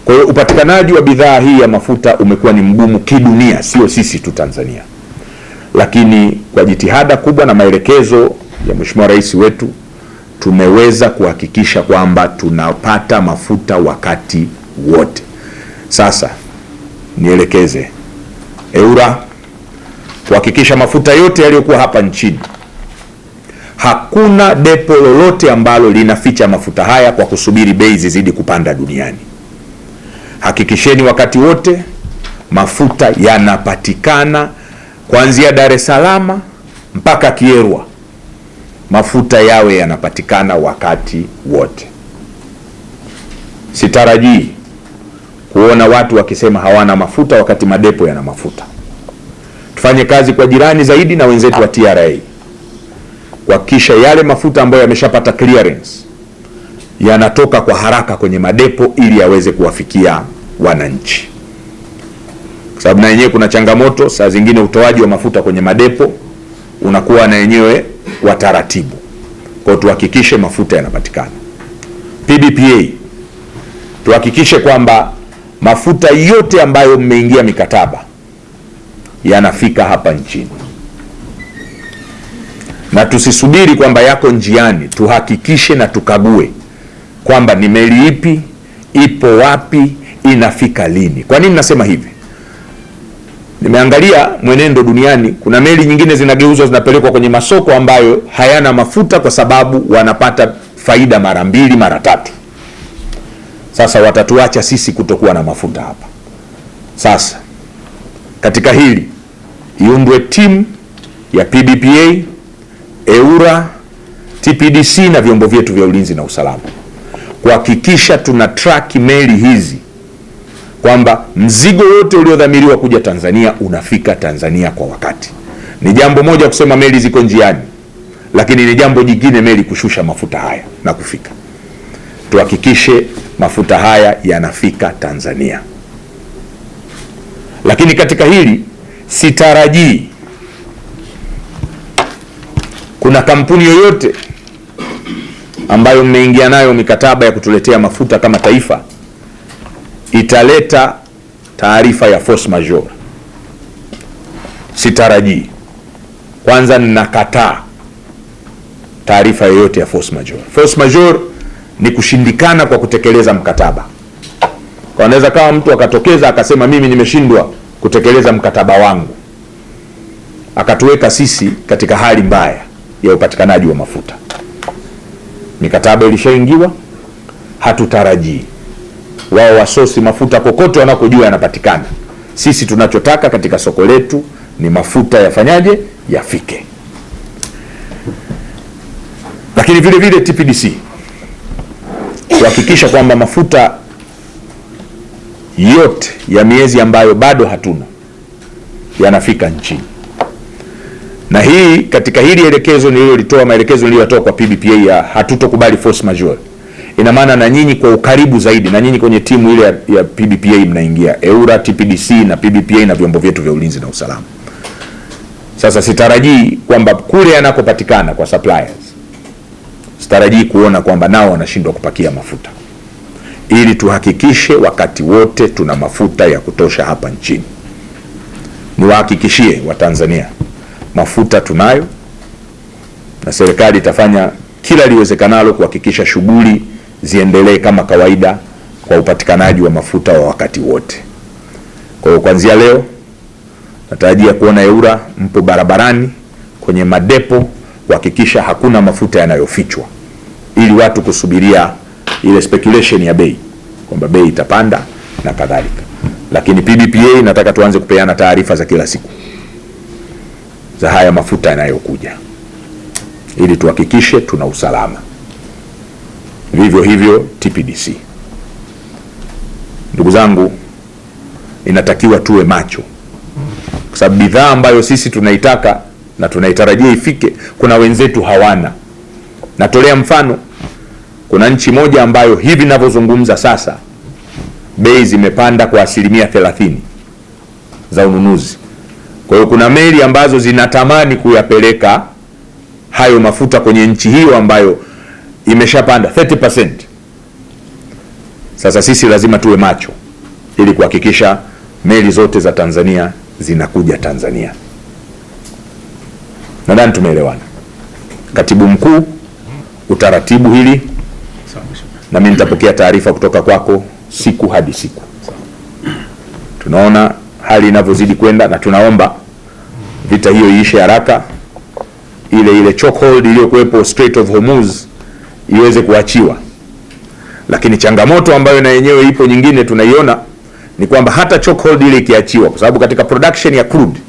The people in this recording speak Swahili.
Kwa hiyo upatikanaji wa bidhaa hii ya mafuta umekuwa ni mgumu kidunia, sio sisi tu Tanzania. Lakini kwa jitihada kubwa na maelekezo ya Mheshimiwa Rais wetu tumeweza kuhakikisha kwamba tunapata mafuta wakati wote. Sasa nielekeze EWURA kuhakikisha mafuta yote yaliyokuwa hapa nchini, hakuna depo lolote ambalo linaficha mafuta haya kwa kusubiri bei zizidi kupanda duniani. Hakikisheni wakati wote mafuta yanapatikana kuanzia Dar es Salaam mpaka Kierwa, mafuta yawe yanapatikana wakati wote. Sitarajii kuona watu wakisema hawana mafuta wakati madepo yana mafuta. Tufanye kazi kwa jirani zaidi na wenzetu wa TRA kuhakikisha yale mafuta ambayo yameshapata clearance yanatoka kwa haraka kwenye madepo ili yaweze kuwafikia wananchi, kwa sababu na yenyewe kuna changamoto. Saa zingine utoaji wa mafuta kwenye madepo unakuwa na yenyewe wa taratibu. Kwa hiyo tuhakikishe mafuta yanapatikana. PDPA tuhakikishe kwamba mafuta yote ambayo mmeingia mikataba yanafika hapa nchini, na tusisubiri kwamba yako njiani. Tuhakikishe na tukague kwamba ni meli ipi, ipo wapi, inafika lini. Kwa nini nasema hivi? Nimeangalia mwenendo duniani, kuna meli nyingine zinageuzwa zinapelekwa kwenye masoko ambayo hayana mafuta kwa sababu wanapata faida mara 2 mara 3. Sasa watatuacha sisi kutokuwa na mafuta hapa. Sasa katika hili iundwe timu ya PDPA, EWURA, TPDC na vyombo vyetu vya ulinzi na usalama kuhakikisha tuna track meli hizi kwamba mzigo wote uliodhamiriwa kuja Tanzania unafika Tanzania kwa wakati. Ni jambo moja kusema meli ziko njiani, lakini ni jambo jingine meli kushusha mafuta haya na kufika. Tuhakikishe mafuta haya yanafika Tanzania. Lakini katika hili sitarajii kuna kampuni yoyote ambayo mmeingia nayo mikataba ya kutuletea mafuta kama taifa italeta taarifa ya force majeure. Sitarajii. Kwanza ninakataa taarifa yoyote ya force majeure. Force majeure ni kushindikana kwa kutekeleza mkataba. Kwa anaweza kama mtu akatokeza akasema mimi nimeshindwa kutekeleza mkataba wangu, akatuweka sisi katika hali mbaya ya upatikanaji wa mafuta. Mikataba ilishaingiwa, hatutarajii wao wasosi mafuta kokote wanakojua yanapatikana. Sisi tunachotaka katika soko letu ni mafuta yafanyaje, yafike. Lakini vile vile TPDC kuhakikisha kwamba mafuta yote ya miezi ambayo bado hatuna yanafika nchini. Na hii katika hili elekezo nililolitoa, maelekezo niliyotoa kwa PDPA ya hatutokubali force majeure, ina maana na nyinyi kwa ukaribu zaidi, na nyinyi kwenye timu ile ya PDPA mnaingia, EWURA, TPDC na PDPA na vyombo vyetu vya ulinzi na usalama. Sasa sitarajii kwamba kule yanakopatikana kwa suppliers, sitarajii kuona kwamba nao wanashindwa kupakia mafuta, ili tuhakikishe wakati wote tuna mafuta ya kutosha hapa nchini. Niwahakikishie Watanzania mafuta tunayo, na serikali itafanya kila liwezekanalo kuhakikisha shughuli ziendelee kama kawaida kwa upatikanaji wa mafuta wa wakati wote. Kwa hiyo kuanzia leo natarajia kuona EWURA mpo barabarani kwenye madepo kuhakikisha hakuna mafuta yanayofichwa, ili watu kusubiria ile speculation ya bei kwamba bei itapanda na kadhalika. Lakini PDPA nataka tuanze kupeana taarifa za kila siku za haya mafuta yanayokuja, ili tuhakikishe tuna usalama. Vivyo hivyo TPDC. Ndugu zangu, inatakiwa tuwe macho, kwa sababu bidhaa ambayo sisi tunaitaka na tunaitarajia ifike, kuna wenzetu hawana. Natolea mfano, kuna nchi moja ambayo hivi ninavyozungumza sasa bei zimepanda kwa 30% za ununuzi. Kwa hiyo kuna meli ambazo zinatamani kuyapeleka hayo mafuta kwenye nchi hiyo ambayo imeshapanda 30%. Sasa sisi lazima tuwe macho ili kuhakikisha meli zote za Tanzania zinakuja Tanzania. Nadhani tumeelewana. Katibu Mkuu, utaratibu hili, na mimi nitapokea taarifa kutoka kwako siku hadi siku. Tunaona hali inavyozidi kwenda, na tunaomba vita hiyo iishe haraka, ile chokehold iliyokuwepo Strait of Hormuz iweze kuachiwa. Lakini changamoto ambayo na yenyewe ipo nyingine tunaiona ni kwamba hata chokehold ile ikiachiwa, kwa sababu katika production ya crude